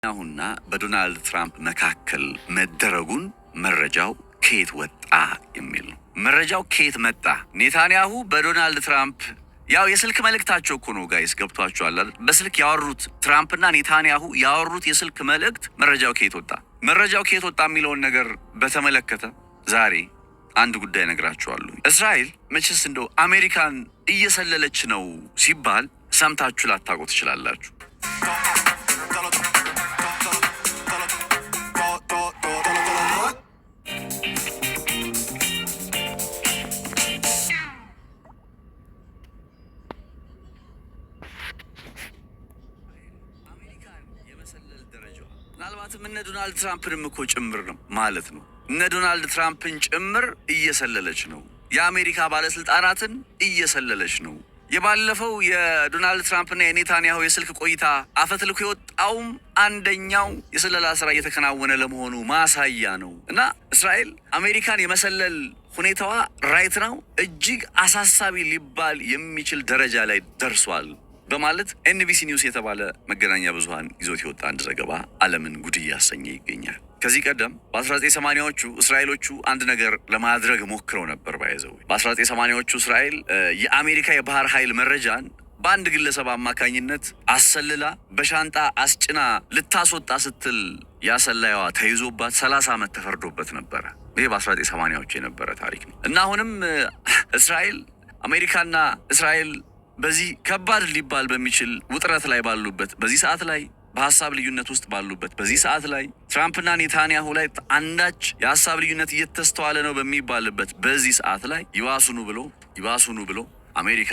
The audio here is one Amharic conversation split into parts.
አሁንና በዶናልድ ትራምፕ መካከል መደረጉን መረጃው ከየት ወጣ የሚል ነው። መረጃው ከየት መጣ? ኔታንያሁ በዶናልድ ትራምፕ ያው የስልክ መልእክታቸው እኮ ነው ጋይስ፣ ገብቷቸዋል አይደል? በስልክ ያወሩት ትራምፕና ኔታንያሁ ያወሩት የስልክ መልእክት መረጃው ከየት ወጣ? መረጃው ከየት ወጣ የሚለውን ነገር በተመለከተ ዛሬ አንድ ጉዳይ ነግራችኋለሁ። እስራኤል መቼስ እንደው አሜሪካን እየሰለለች ነው ሲባል ሰምታችሁ ላታውቁ ትችላላችሁ። ምናልባትም እነ ዶናልድ ትራምፕንም እኮ ጭምር ነው ማለት ነው። እነ ዶናልድ ትራምፕን ጭምር እየሰለለች ነው። የአሜሪካ ባለስልጣናትን እየሰለለች ነው። የባለፈው የዶናልድ ትራምፕና የኔታንያሁ የስልክ ቆይታ አፈትልኮ የወጣውም አንደኛው የስለላ ስራ እየተከናወነ ለመሆኑ ማሳያ ነው። እና እስራኤል አሜሪካን የመሰለል ሁኔታዋ ራይት ነው እጅግ አሳሳቢ ሊባል የሚችል ደረጃ ላይ ደርሷል በማለት ኤንቢሲ ኒውስ የተባለ መገናኛ ብዙሃን ይዞት የወጣ አንድ ዘገባ ዓለምን ጉድ እያሰኘ ይገኛል። ከዚህ ቀደም በ1980ዎቹ እስራኤሎቹ አንድ ነገር ለማድረግ ሞክረው ነበር። ባይዘው በ1980ዎቹ እስራኤል የአሜሪካ የባህር ኃይል መረጃን በአንድ ግለሰብ አማካኝነት አሰልላ በሻንጣ አስጭና ልታስወጣ ስትል ያሰላይዋ ተይዞባት 30 ዓመት ተፈርዶበት ነበረ። ይሄ በ1980ዎቹ የነበረ ታሪክ ነው እና አሁንም እስራኤል አሜሪካና እስራኤል በዚህ ከባድ ሊባል በሚችል ውጥረት ላይ ባሉበት በዚህ ሰዓት ላይ በሐሳብ ልዩነት ውስጥ ባሉበት በዚህ ሰዓት ላይ ትራምፕና ኔታንያሁ ላይ አንዳች የሐሳብ ልዩነት እየተስተዋለ ነው በሚባልበት በዚህ ሰዓት ላይ ይባሱኑ ብሎ አሜሪካ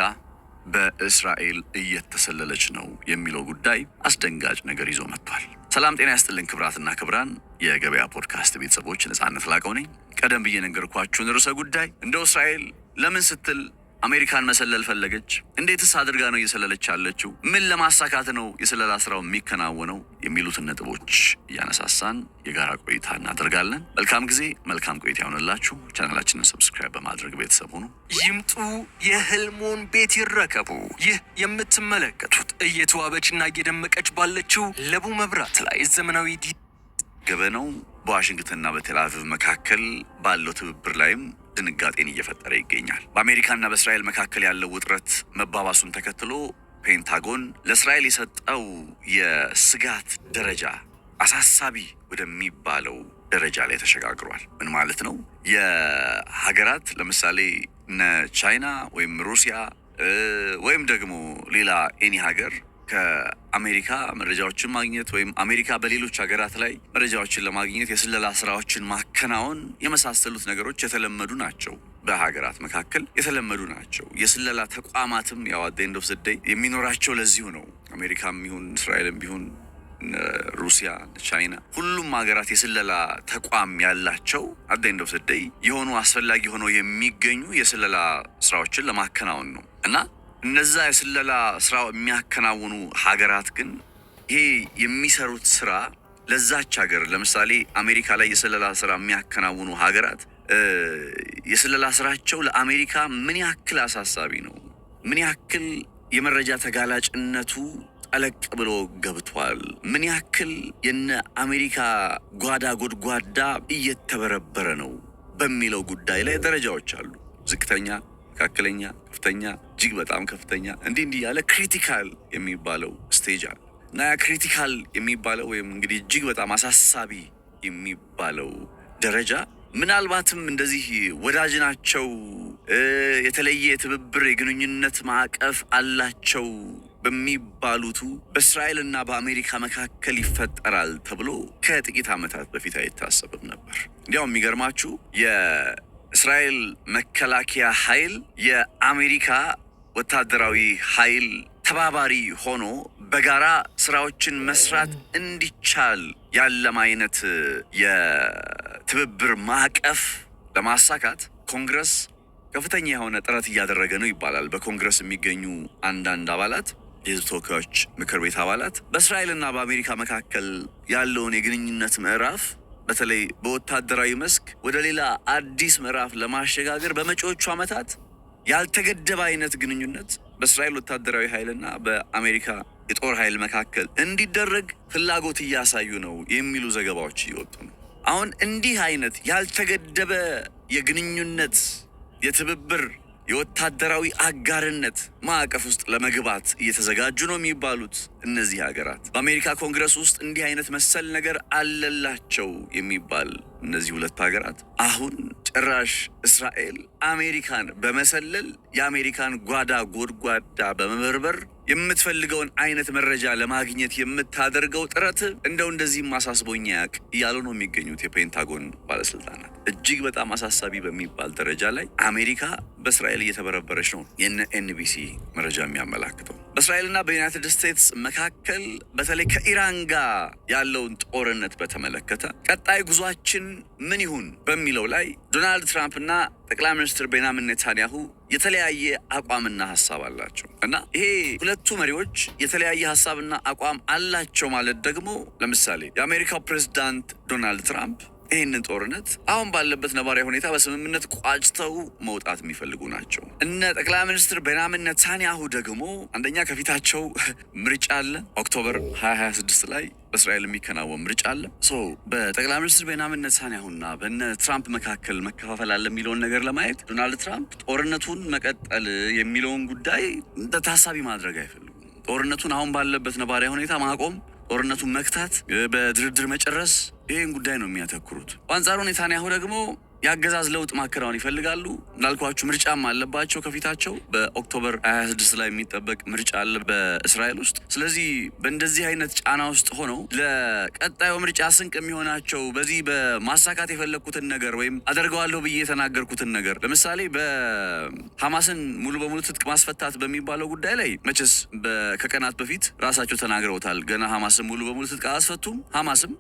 በእስራኤል እየተሰለለች ነው የሚለው ጉዳይ አስደንጋጭ ነገር ይዞ መጥቷል። ሰላም ጤና ያስጥልን ክብራትና ክብራን የገበያ ፖድካስት ቤተሰቦች፣ ነጻነት ላቀው ነኝ። ቀደም ብዬ ነገርኳችሁን ርዕሰ ጉዳይ እንደው እስራኤል ለምን ስትል አሜሪካን መሰለል ፈለገች? እንዴትስ አድርጋ ነው እየሰለለች ያለችው? ምን ለማሳካት ነው የስለላ ስራው የሚከናወነው? የሚሉትን ነጥቦች እያነሳሳን የጋራ ቆይታ እናደርጋለን። መልካም ጊዜ፣ መልካም ቆይታ ይሆንላችሁ። ቻናላችንን ሰብስክራይብ በማድረግ ቤተሰብ ሁኑ። ይምጡ፣ የህልሞን ቤት ይረከቡ። ይህ የምትመለከቱት እየተዋበችና እየደመቀች ባለችው ለቡ መብራት ላይ ዘመናዊ ገበናው በዋሽንግተንና በቴል አቪቭ መካከል ባለው ትብብር ላይም ድንጋጤን እየፈጠረ ይገኛል። በአሜሪካና በእስራኤል መካከል ያለው ውጥረት መባባሱን ተከትሎ ፔንታጎን ለእስራኤል የሰጠው የስጋት ደረጃ አሳሳቢ ወደሚባለው ደረጃ ላይ ተሸጋግሯል። ምን ማለት ነው? የሀገራት ለምሳሌ እነ ቻይና ወይም ሩሲያ ወይም ደግሞ ሌላ ኤኒ ሀገር ከአሜሪካ መረጃዎችን ማግኘት ወይም አሜሪካ በሌሎች ሀገራት ላይ መረጃዎችን ለማግኘት የስለላ ስራዎችን ማከናወን የመሳሰሉት ነገሮች የተለመዱ ናቸው። በሀገራት መካከል የተለመዱ ናቸው። የስለላ ተቋማትም ያው አደንዶ ስደይ የሚኖራቸው ለዚሁ ነው። አሜሪካም ይሁን እስራኤልም ቢሆን ሩሲያ፣ ቻይና ሁሉም ሀገራት የስለላ ተቋም ያላቸው አደንዶ ስደይ የሆኑ አስፈላጊ ሆነው የሚገኙ የስለላ ስራዎችን ለማከናወን ነው እና እነዛ የስለላ ስራው የሚያከናውኑ ሀገራት ግን ይሄ የሚሰሩት ስራ ለዛች ሀገር ለምሳሌ አሜሪካ ላይ የስለላ ስራ የሚያከናውኑ ሀገራት የስለላ ስራቸው ለአሜሪካ ምን ያክል አሳሳቢ ነው፣ ምን ያክል የመረጃ ተጋላጭነቱ ጠለቅ ብሎ ገብቷል፣ ምን ያክል የነ አሜሪካ ጓዳ ጎድጓዳ እየተበረበረ ነው በሚለው ጉዳይ ላይ ደረጃዎች አሉ። ዝቅተኛ፣ መካከለኛ፣ ከፍተኛ፣ እጅግ በጣም ከፍተኛ እንዲህ ያለ ክሪቲካል የሚባለው ስቴጅ አለ እና ያ ክሪቲካል የሚባለው ወይም እንግዲህ እጅግ በጣም አሳሳቢ የሚባለው ደረጃ ምናልባትም እንደዚህ ወዳጅ ናቸው፣ የተለየ የትብብር የግንኙነት ማዕቀፍ አላቸው በሚባሉቱ በእስራኤልና በአሜሪካ መካከል ይፈጠራል ተብሎ ከጥቂት ዓመታት በፊት አይታሰብም ነበር። እንዲያውም የሚገርማችሁ የእስራኤል መከላከያ ኃይል የአሜሪካ ወታደራዊ ኃይል ተባባሪ ሆኖ በጋራ ስራዎችን መስራት እንዲቻል ያለም አይነት የትብብር ማዕቀፍ ለማሳካት ኮንግረስ ከፍተኛ የሆነ ጥረት እያደረገ ነው ይባላል። በኮንግረስ የሚገኙ አንዳንድ አባላት፣ የህዝብ ተወካዮች ምክር ቤት አባላት በእስራኤልና በአሜሪካ መካከል ያለውን የግንኙነት ምዕራፍ በተለይ በወታደራዊ መስክ ወደ ሌላ አዲስ ምዕራፍ ለማሸጋገር በመጪዎቹ ዓመታት ያልተገደበ አይነት ግንኙነት በእስራኤል ወታደራዊ ኃይልና በአሜሪካ የጦር ኃይል መካከል እንዲደረግ ፍላጎት እያሳዩ ነው የሚሉ ዘገባዎች እየወጡ ነው። አሁን እንዲህ አይነት ያልተገደበ የግንኙነት የትብብር የወታደራዊ አጋርነት ማዕቀፍ ውስጥ ለመግባት እየተዘጋጁ ነው የሚባሉት እነዚህ ሀገራት በአሜሪካ ኮንግረስ ውስጥ እንዲህ አይነት መሰል ነገር አለላቸው የሚባል እነዚህ ሁለት ሀገራት አሁን ጭራሽ እስራኤል አሜሪካን በመሰለል የአሜሪካን ጓዳ ጎድጓዳ በመበርበር የምትፈልገውን አይነት መረጃ ለማግኘት የምታደርገው ጥረት እንደዚህ ማሳስቦኛ ያቅ እያሉ ነው የሚገኙት የፔንታጎን ባለስልጣናት። እጅግ በጣም አሳሳቢ በሚባል ደረጃ ላይ አሜሪካ በእስራኤል እየተበረበረች ነው የነ ኤንቢሲ መረጃ የሚያመላክተው። በእስራኤልና በዩናይትድ ስቴትስ መካከል በተለይ ከኢራን ጋር ያለውን ጦርነት በተመለከተ ቀጣይ ጉዟችን ምን ይሁን በሚለው ላይ ዶናልድ ትራምፕና ጠቅላይ ሚኒስትር ቤንያሚን ኔታንያሁ የተለያየ አቋምና ሐሳብ አላቸው እና ይሄ ሁለቱ መሪዎች የተለያየ ሐሳብና አቋም አላቸው ማለት ደግሞ ለምሳሌ የአሜሪካው ፕሬዝዳንት ዶናልድ ትራምፕ ይህንን ጦርነት አሁን ባለበት ነባራዊ ሁኔታ በስምምነት ቋጭተው መውጣት የሚፈልጉ ናቸው። እነ ጠቅላይ ሚኒስትር ቤንያሚን ኔታንያሁ ደግሞ አንደኛ ከፊታቸው ምርጫ አለ። ኦክቶበር 2026 ላይ በእስራኤል የሚከናወን ምርጫ አለ። በጠቅላይ ሚኒስትር ቤንያሚን ኔታንያሁና በነ ትራምፕ መካከል መከፋፈል አለ የሚለውን ነገር ለማየት ዶናልድ ትራምፕ ጦርነቱን መቀጠል የሚለውን ጉዳይ ታሳቢ ማድረግ አይፈልጉም። ጦርነቱን አሁን ባለበት ነባራዊ ሁኔታ ማቆም፣ ጦርነቱን መክታት፣ በድርድር መጨረስ ይህን ጉዳይ ነው የሚያተኩሩት። በአንጻሩ ኔታንያሁ ደግሞ የአገዛዝ ለውጥ ማከናወን ይፈልጋሉ። እንዳልኳችሁ ምርጫም አለባቸው ከፊታቸው። በኦክቶበር 26 ላይ የሚጠበቅ ምርጫ አለ በእስራኤል ውስጥ። ስለዚህ በእንደዚህ አይነት ጫና ውስጥ ሆነው ለቀጣዩ ምርጫ ስንቅ የሚሆናቸው በዚህ በማሳካት የፈለግኩትን ነገር ወይም አደርገዋለሁ ብዬ የተናገርኩትን ነገር ለምሳሌ በሐማስን ሙሉ በሙሉ ትጥቅ ማስፈታት በሚባለው ጉዳይ ላይ መቼስ ከቀናት በፊት ራሳቸው ተናግረውታል። ገና ሐማስን ሙሉ በሙሉ ትጥቅ አላስፈቱም፣ ሐማስም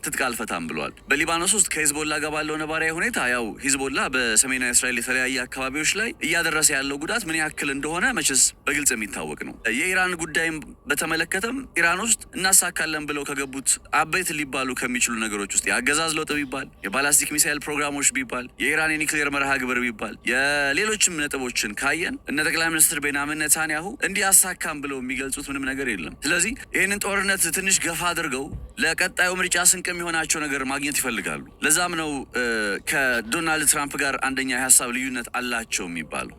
ትጥቅ አልፈታም ብለዋል። በሊባኖስ ውስጥ ከሂዝቦላ ጋር ባለው ነባራዊ ሁኔታ ያው ሂዝቦላ በሰሜናዊ እስራኤል የተለያየ አካባቢዎች ላይ እያደረሰ ያለው ጉዳት ምን ያክል እንደሆነ መቼስ በግልጽ የሚታወቅ ነው። የኢራን ጉዳይም በተመለከተም ኢራን ውስጥ እናሳካለን ብለው ከገቡት አበይት ሊባሉ ከሚችሉ ነገሮች ውስጥ የአገዛዝ ለውጥ ቢባል፣ የባላስቲክ ሚሳይል ፕሮግራሞች ቢባል፣ የኢራን የኒክሌር መርሃ ግብር ቢባል፣ የሌሎችም ነጥቦችን ካየን እነ ጠቅላይ ሚኒስትር ቤንያሚን ኔታንያሁ እንዲህ አሳካም ብለው የሚገልጹት ምንም ነገር የለም። ስለዚህ ይህንን ጦርነት ትንሽ ገፋ አድርገው ለቀጣዩ ምርጫ ስንቅ የሚሆናቸው ነገር ማግኘት ይፈልጋሉ። ለዛም ነው ዶናልድ ትራምፕ ጋር አንደኛ የሀሳብ ልዩነት አላቸው የሚባለው።